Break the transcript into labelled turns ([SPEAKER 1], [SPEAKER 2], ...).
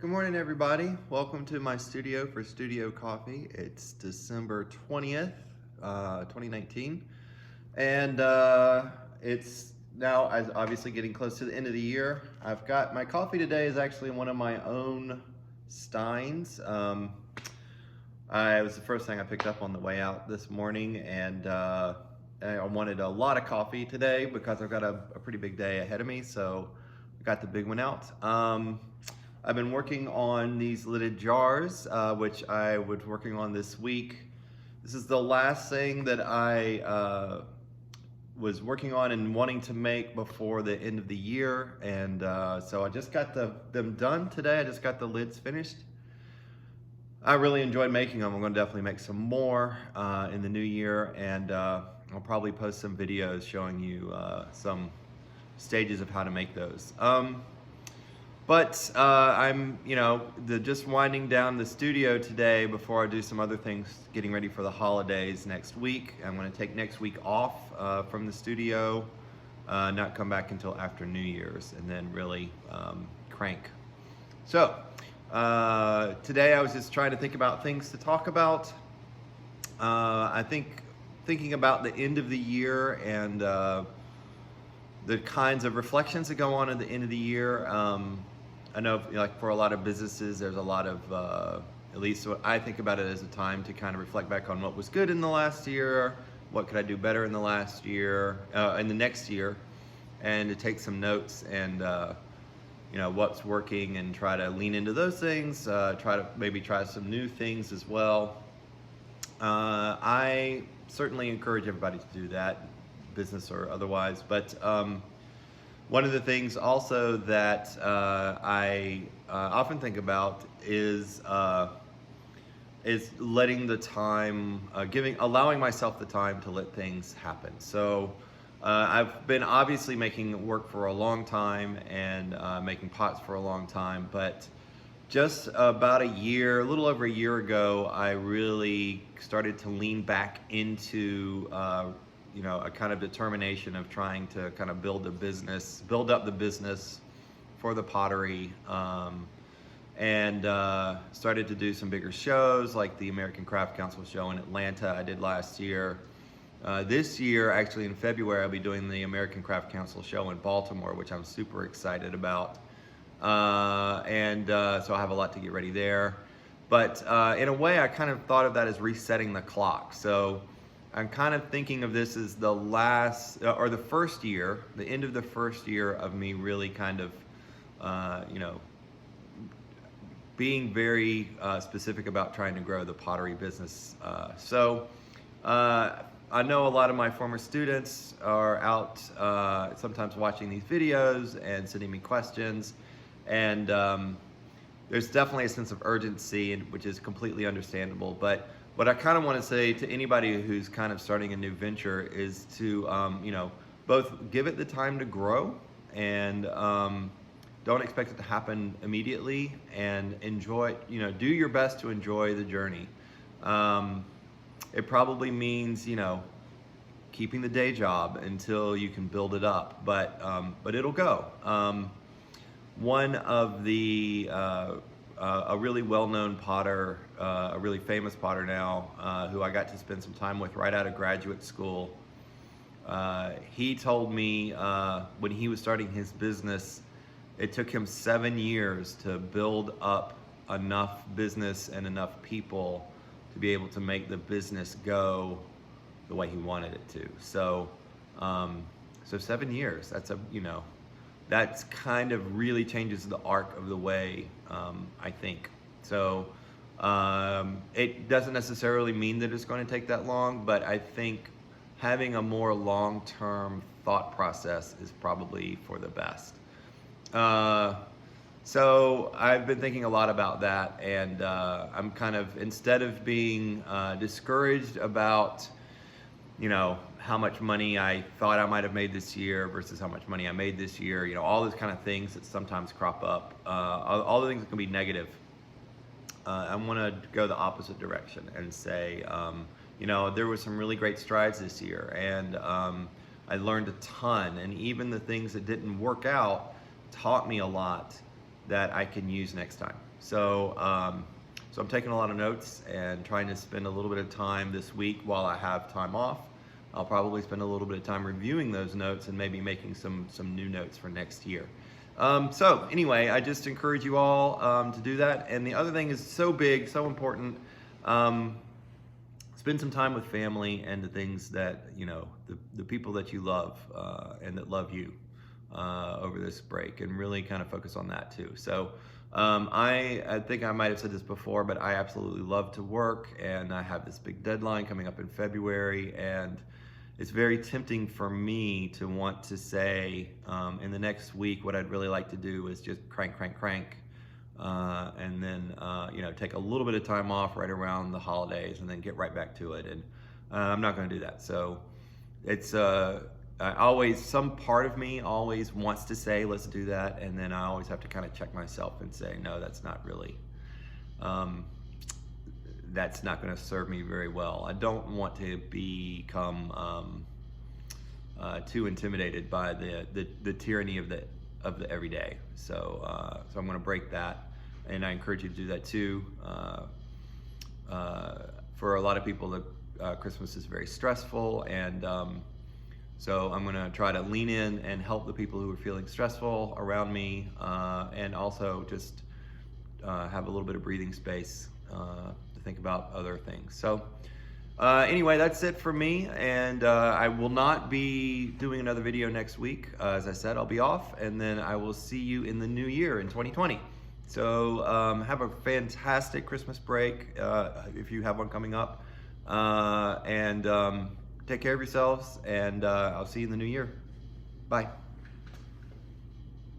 [SPEAKER 1] Good morning, everybody. Welcome to my studio for Studio Coffee. It's December 20th, 2019. And it's now as obviously getting close to the end of the year. I've got my coffee today is actually one of my own steins. It was the first thing I picked up on the way out this morning, and I wanted a lot of coffee today because I've got a pretty big day ahead of me, so I got the big one out. I've been working on these lidded jars, which I was working on this week. This is the last thing that I was working on and wanting to make before the end of the year, and so I just got them done today. I just got the lids finished. I really enjoyed making them. I'm going to definitely make some more in the new year, and I'll probably post some videos showing you some stages of how to make those. But I'm, just winding down the studio today before I do some other things, getting ready for the holidays next week. I'm going to take next week off from the studio, not come back until after New Year's, and then really crank. So today I was just trying to think about things to talk about. I think thinking about the end of the year and the kinds of reflections that go on at the end of the year. I know, like for a lot of businesses, there's a lot of, at least what I think about it as a time to kind of reflect back on what was good in the last year, what could I do better in the last year, in the next year, and to take some notes and, what's working and try to lean into those things, try some new things as well. I certainly encourage everybody to do that, business or otherwise, but one of the things also that I often think about is letting the time, allowing myself the time to let things happen. So I've been obviously making work for a long time and making pots for a long time, but just about a little over a year ago, I really started to lean back into a kind of determination of trying to kind of build up the business for the pottery, and started to do some bigger shows like the American Craft Council show in Atlanta I did last year. This year, actually in February, I'll be doing the American Craft Council show in Baltimore, which I'm super excited about. So I have a lot to get ready there. But in a way, I kind of thought of that as resetting the clock. So I'm kind of thinking of this as the last, or the first year, the end of the first year of me really kind of, being very specific about trying to grow the pottery business. I know a lot of my former students are out sometimes watching these videos and sending me questions, and there's definitely a sense of urgency, which is completely understandable. But what I kind of want to say to anybody who's kind of starting a new venture is to, both give it the time to grow and don't expect it to happen immediately, and enjoy, do your best to enjoy the journey. It probably means, keeping the day job until you can build it up, but it'll go. One of the a really well-known potter, a really famous potter now, who I got to spend some time with right out of graduate school. He told me when he was starting his business, it took him 7 years to build up enough business and enough people to be able to make the business go the way he wanted it to. So 7 years, that's kind of really changes the arc of the way I think. So it doesn't necessarily mean that it's going to take that long, but I think having a more long-term thought process is probably for the best. So I've been thinking a lot about that, and I'm kind of, instead of being discouraged about how much money I thought I might have made this year versus how much money I made this year, all those kind of things that sometimes crop up, all the things that can be negative. I want to go the opposite direction and say, there were some really great strides this year, and I learned a ton, and even the things that didn't work out taught me a lot that I can use next time. So I'm taking a lot of notes and trying to spend a little bit of time this week while I have time off. I'll probably spend a little bit of time reviewing those notes and maybe making some new notes for next year. So anyway, I just encourage you all to do that. And the other thing is so big, so important. Spend some time with family and the things that, you know, the people that you love and that love you over this break, and really kind of focus on that too. So I think I might have said this before, but I absolutely love to work, and I have this big deadline coming up in February, and it's very tempting for me to want to say in the next week what I'd really like to do is just crank, and then you know, take a little bit of time off right around the holidays and then get right back to it. And I'm not going to do that. So it's some part of me always wants to say let's do that, and then I always have to kind of check myself and say no, that's not really that's not going to serve me very well. I don't want to become too intimidated by the tyranny of the everyday. So I'm going to break that, and I encourage you to do that too. For a lot of people, Christmas is very stressful, and so I'm going to try to lean in and help the people who are feeling stressful around me, and also just have a little bit of breathing space to think about other things. So anyway, that's it for me, and I will not be doing another video next week. As I said, I'll be off, and then I will see you in the new year in 2020. So have a fantastic Christmas break if you have one coming up, and take care of yourselves, and I'll see you in the new year. Bye.